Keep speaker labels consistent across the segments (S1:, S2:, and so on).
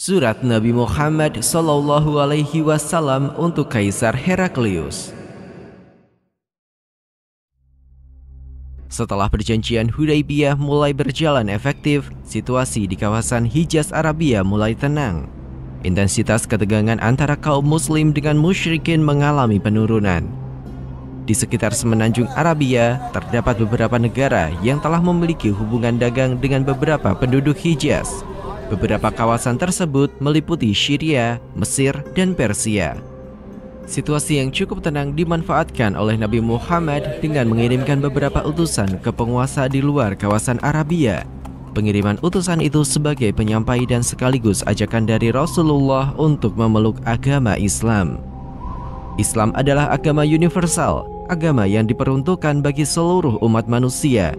S1: Surat Nabi Muhammad SAW untuk Kaisar Heraklius. Setelah perjanjian Hudaybiyah mulai berjalan efektif, situasi di kawasan Hijaz Arabia mulai tenang. Intensitas ketegangan antara kaum muslim dengan musyrikin mengalami penurunan. Di sekitar semenanjung Arabia, terdapat beberapa negara yang telah memiliki hubungan dagang dengan beberapa penduduk Hijaz. Beberapa kawasan tersebut meliputi Syria, Mesir, dan Persia. Situasi yang cukup tenang dimanfaatkan oleh Nabi Muhammad dengan mengirimkan beberapa utusan ke penguasa di luar kawasan Arabia. Pengiriman utusan itu sebagai penyampai dan sekaligus ajakan dari Rasulullah untuk memeluk agama Islam. Islam adalah agama universal, agama yang diperuntukkan bagi seluruh umat manusia.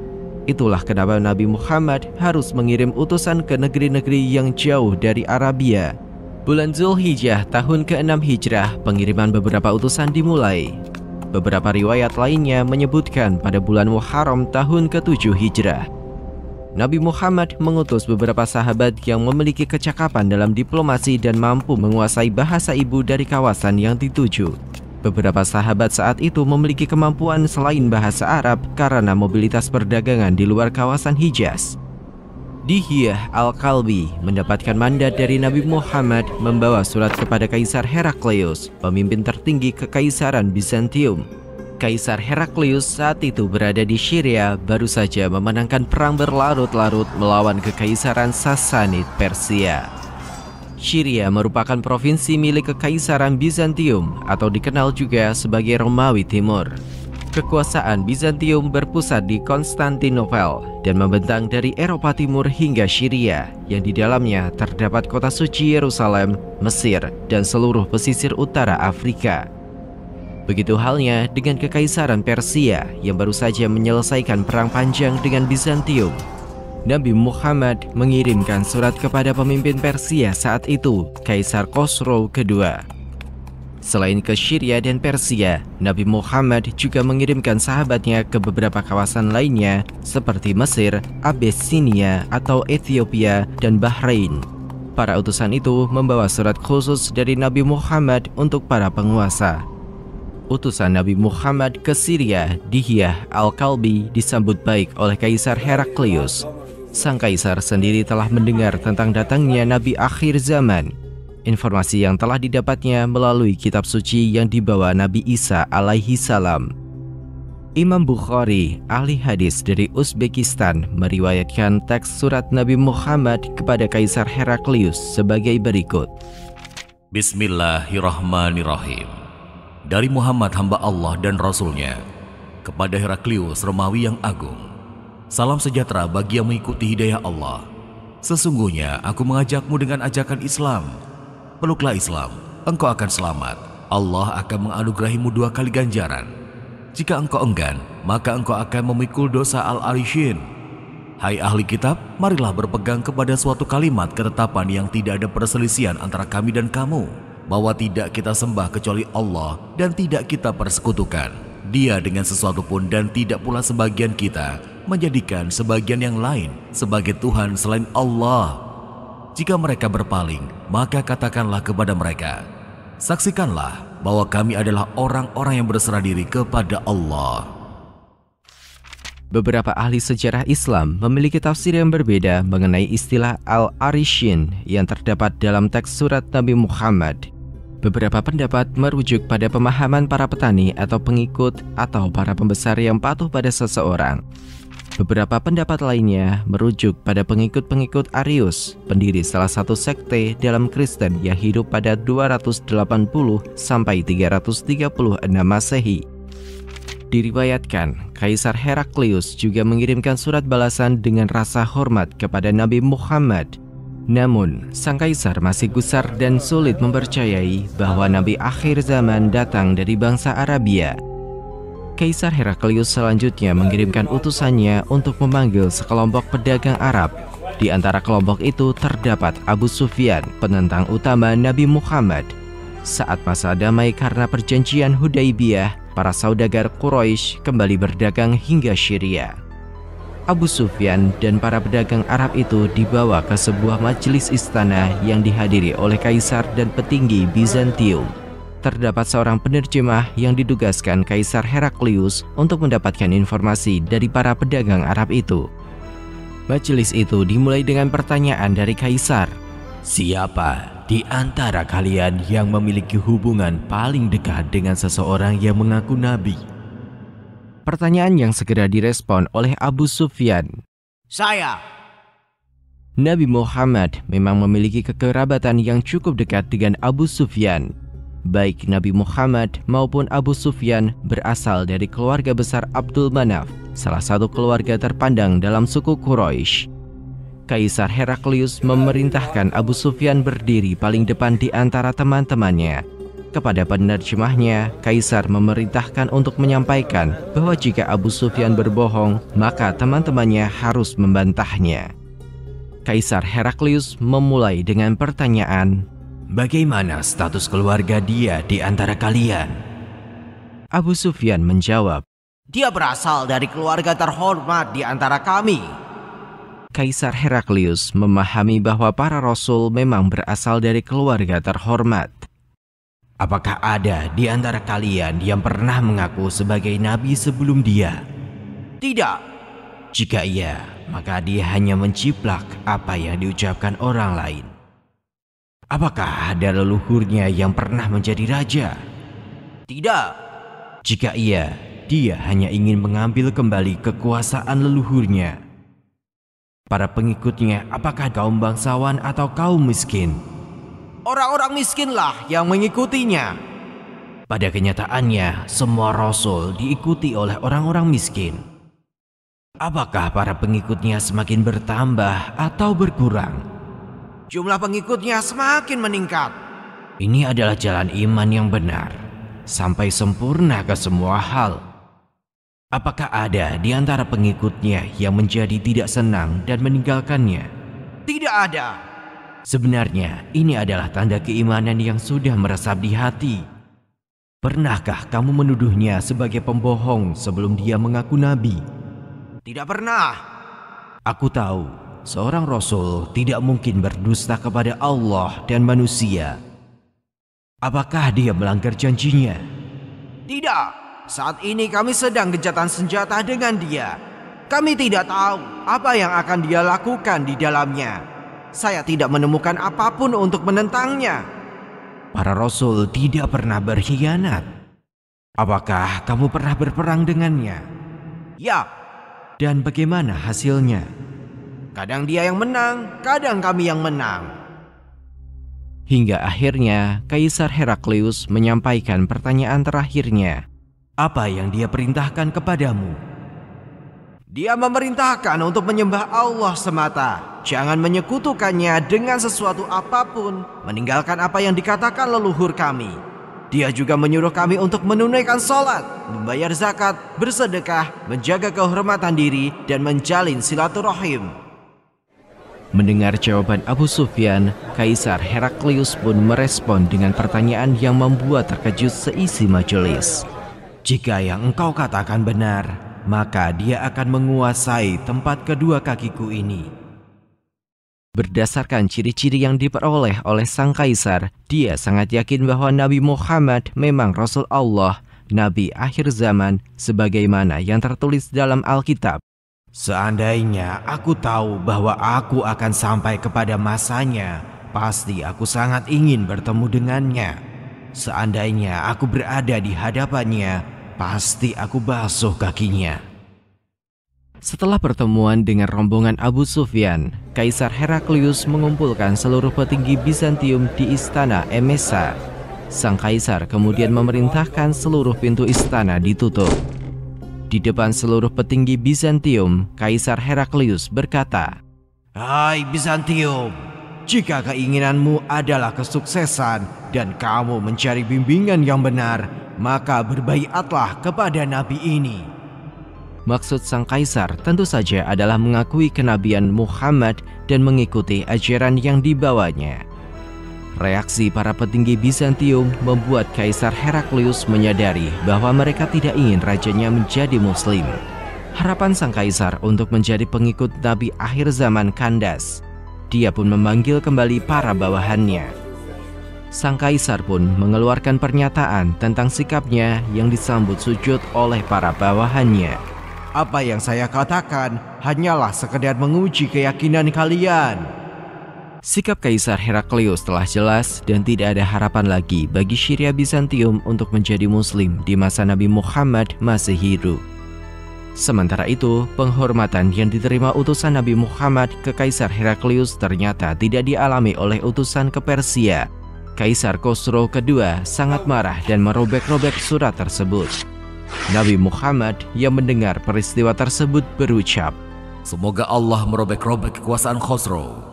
S1: Itulah kenapa Nabi Muhammad harus mengirim utusan ke negeri-negeri yang jauh dari Arabia. Bulan Zulhijjah tahun ke-6 Hijrah, pengiriman beberapa utusan dimulai. Beberapa riwayat lainnya menyebutkan pada bulan Muharram tahun ke-7 Hijrah. Nabi Muhammad mengutus beberapa sahabat yang memiliki kecakapan dalam diplomasi dan mampu menguasai bahasa ibu dari kawasan yang dituju. Beberapa sahabat saat itu memiliki kemampuan selain bahasa Arab karena mobilitas perdagangan di luar kawasan Hijaz. Dihyah Al-Kalbi mendapatkan mandat dari Nabi Muhammad membawa surat kepada Kaisar Heraklius, pemimpin tertinggi Kekaisaran Bizantium. Kaisar Heraklius saat itu berada di Syria, baru saja memenangkan perang berlarut-larut melawan Kekaisaran Sasanid Persia. Syria merupakan provinsi milik Kekaisaran Bizantium atau dikenal juga sebagai Romawi Timur. Kekuasaan Bizantium berpusat di Konstantinopel dan membentang dari Eropa Timur hingga Syria, yang di dalamnya terdapat kota suci Yerusalem, Mesir, dan seluruh pesisir utara Afrika. Begitu halnya dengan Kekaisaran Persia yang baru saja menyelesaikan perang panjang dengan Bizantium. Nabi Muhammad mengirimkan surat kepada pemimpin Persia saat itu, Kaisar Khosrow kedua. Selain ke Syria dan Persia, Nabi Muhammad juga mengirimkan sahabatnya ke beberapa kawasan lainnya seperti Mesir, Abyssinia atau Ethiopia, dan Bahrain. Para utusan itu membawa surat khusus dari Nabi Muhammad untuk para penguasa. Utusan Nabi Muhammad ke Syria, Dihyah Al-Kalbi, disambut baik oleh Kaisar Heraklius. Sang kaisar sendiri telah mendengar tentang datangnya Nabi akhir zaman. Informasi yang telah didapatnya melalui kitab suci yang dibawa Nabi Isa alaihi salam. Imam Bukhari, ahli hadis dari Uzbekistan, meriwayatkan teks surat Nabi Muhammad kepada Kaisar Heraklius sebagai berikut.
S2: Bismillahirrahmanirrahim. Dari Muhammad hamba Allah dan Rasulnya, kepada Heraklius Romawi yang agung. Salam sejahtera bagi yang mengikuti hidayah Allah. Sesungguhnya aku mengajakmu dengan ajakan Islam. Peluklah Islam, engkau akan selamat. Allah akan menganugerahimu 2 kali ganjaran. Jika engkau enggan, maka engkau akan memikul dosa al-arishin. Hai ahli kitab, marilah berpegang kepada suatu kalimat ketetapan yang tidak ada perselisihan antara kami dan kamu, bahwa tidak kita sembah kecuali Allah dan tidak kita persekutukan Dia dengan sesuatu pun, dan tidak pula sebagian kita menjadikan sebagian yang lain sebagai Tuhan selain Allah. Jika mereka berpaling, maka katakanlah kepada mereka, saksikanlah bahwa kami adalah orang-orang yang berserah diri kepada Allah.
S1: Beberapa ahli sejarah Islam memiliki tafsir yang berbeda mengenai istilah al-arishin yang terdapat dalam teks surat Nabi Muhammad. Beberapa pendapat merujuk pada pemahaman para petani atau pengikut atau para pembesar yang patuh pada seseorang. Beberapa pendapat lainnya merujuk pada pengikut-pengikut Arius, pendiri salah satu sekte dalam Kristen yang hidup pada 280 sampai 336 Masehi. Diriwayatkan, Kaisar Heraklius juga mengirimkan surat balasan dengan rasa hormat kepada Nabi Muhammad. Namun, sang kaisar masih gusar dan sulit mempercayai bahwa Nabi akhir zaman datang dari bangsa Arabia. Kaisar Heraklius selanjutnya mengirimkan utusannya untuk memanggil sekelompok pedagang Arab. Di antara kelompok itu terdapat Abu Sufyan, penentang utama Nabi Muhammad. Saat masa damai karena perjanjian Hudaybiyah, para saudagar Quraisy kembali berdagang hingga Syria. Abu Sufyan dan para pedagang Arab itu dibawa ke sebuah majelis istana yang dihadiri oleh kaisar dan petinggi Bizantium. Terdapat seorang penerjemah yang ditugaskan Kaisar Heraklius untuk mendapatkan informasi dari para pedagang Arab itu. Majelis itu dimulai dengan pertanyaan dari kaisar. Siapa di antara kalian yang memiliki hubungan paling dekat dengan seseorang yang mengaku nabi? Pertanyaan yang segera direspon oleh Abu Sufyan.
S3: Saya.
S1: Nabi Muhammad memang memiliki kekerabatan yang cukup dekat dengan Abu Sufyan. Baik Nabi Muhammad maupun Abu Sufyan berasal dari keluarga besar Abdul Manaf, salah satu keluarga terpandang dalam suku Quraisy. Kaisar Heraklius memerintahkan Abu Sufyan berdiri paling depan di antara teman-temannya. Kepada penerjemahnya, Kaisar memerintahkan untuk menyampaikan bahwa jika Abu Sufyan berbohong, maka teman-temannya harus membantahnya. Kaisar Heraklius memulai dengan pertanyaan, bagaimana status keluarga dia di antara kalian? Abu Sufyan menjawab,
S3: Dia berasal dari keluarga terhormat di antara kami.
S1: Kaisar Heraklius memahami bahwa para rasul memang berasal dari keluarga terhormat. Apakah ada di antara kalian yang pernah mengaku sebagai nabi sebelum dia?
S3: Tidak.
S1: Jika iya, maka dia hanya menciplak apa yang diucapkan orang lain. Apakah ada leluhurnya yang pernah menjadi raja?
S3: Tidak.
S1: Jika iya, dia hanya ingin mengambil kembali kekuasaan leluhurnya. Para pengikutnya apakah kaum bangsawan atau kaum miskin?
S3: Orang-orang miskinlah yang mengikutinya.
S1: Pada kenyataannya, semua rasul diikuti oleh orang-orang miskin. Apakah para pengikutnya semakin bertambah atau berkurang?
S3: Jumlah pengikutnya semakin meningkat.
S1: Ini adalah jalan iman yang benar, sampai sempurna ke semua hal. Apakah ada di antara pengikutnya yang menjadi tidak senang dan meninggalkannya?
S3: Tidak ada.
S1: Sebenarnya ini adalah tanda keimanan yang sudah meresap di hati. Pernahkah kamu menuduhnya sebagai pembohong sebelum dia mengaku nabi?
S3: Tidak pernah.
S1: Aku tahu seorang rasul tidak mungkin berdusta kepada Allah dan manusia. Apakah dia melanggar janjinya?
S3: Tidak. Saat ini kami sedang gencatan senjata dengan dia. Kami tidak tahu apa yang akan dia lakukan di dalamnya. Saya tidak menemukan apapun untuk menentangnya.
S1: Para rasul tidak pernah berkhianat. Apakah kamu pernah berperang dengannya?
S3: Ya.
S1: Dan bagaimana hasilnya?
S3: Kadang dia yang menang, kadang kami yang menang.
S1: Hingga akhirnya Kaisar Heraklius menyampaikan pertanyaan terakhirnya. Apa yang dia perintahkan kepadamu?
S3: Dia memerintahkan untuk menyembah Allah semata. Jangan menyekutukannya dengan sesuatu apapun, meninggalkan apa yang dikatakan leluhur kami. Dia juga menyuruh kami untuk menunaikan sholat, membayar zakat, bersedekah, menjaga kehormatan diri, dan menjalin silaturahim.
S1: Mendengar jawaban Abu Sufyan, Kaisar Heraklius pun merespon dengan pertanyaan yang membuat terkejut seisi majelis. Jika yang engkau katakan benar, maka dia akan menguasai tempat kedua kakiku ini. Berdasarkan ciri-ciri yang diperoleh oleh sang kaisar, dia sangat yakin bahwa Nabi Muhammad memang Rasul Allah, Nabi akhir zaman, sebagaimana yang tertulis dalam Alkitab. Seandainya aku tahu bahwa aku akan sampai kepada masanya, pasti aku sangat ingin bertemu dengannya. Seandainya aku berada di hadapannya, pasti aku basuh kakinya. Setelah pertemuan dengan rombongan Abu Sufyan, Kaisar Heraklius mengumpulkan seluruh petinggi Bizantium di istana Emesa. Sang kaisar kemudian memerintahkan seluruh pintu istana ditutup. Di depan seluruh petinggi Bizantium, Kaisar Heraklius berkata,
S3: Hai Bizantium, jika keinginanmu adalah kesuksesan dan kamu mencari bimbingan yang benar, maka berbaiatlah kepada nabi ini.
S1: Maksud sang kaisar tentu saja adalah mengakui kenabian Muhammad dan mengikuti ajaran yang dibawanya. Reaksi para petinggi Bizantium membuat Kaisar Heraklius menyadari bahwa mereka tidak ingin rajanya menjadi muslim. Harapan sang kaisar untuk menjadi pengikut Nabi akhir zaman kandas. Dia pun memanggil kembali para bawahannya. Sang kaisar pun mengeluarkan pernyataan tentang sikapnya yang disambut sujud oleh para bawahannya.
S3: Apa yang saya katakan hanyalah sekedar menguji keyakinan kalian.
S1: Sikap Kaisar Heraklius telah jelas dan tidak ada harapan lagi bagi Syria Bizantium untuk menjadi muslim di masa Nabi Muhammad masih hidup. Sementara itu, penghormatan yang diterima utusan Nabi Muhammad ke Kaisar Heraklius ternyata tidak dialami oleh utusan ke Persia. Kaisar Khosrow II sangat marah dan merobek-robek surat tersebut. Nabi Muhammad yang mendengar peristiwa tersebut berucap,
S2: "Semoga Allah merobek-robek kekuasaan Khosrow."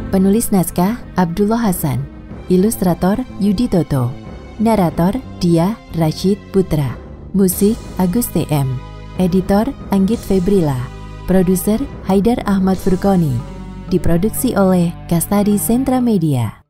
S4: Penulis naskah Abdullah Hasan, ilustrator Yudi Toto, narator Dia Rashid Putra, musik Agus TM, editor Anggit Febrila, produser Haidar Ahmad Furqoni, diproduksi oleh Kastadi Sentra Media.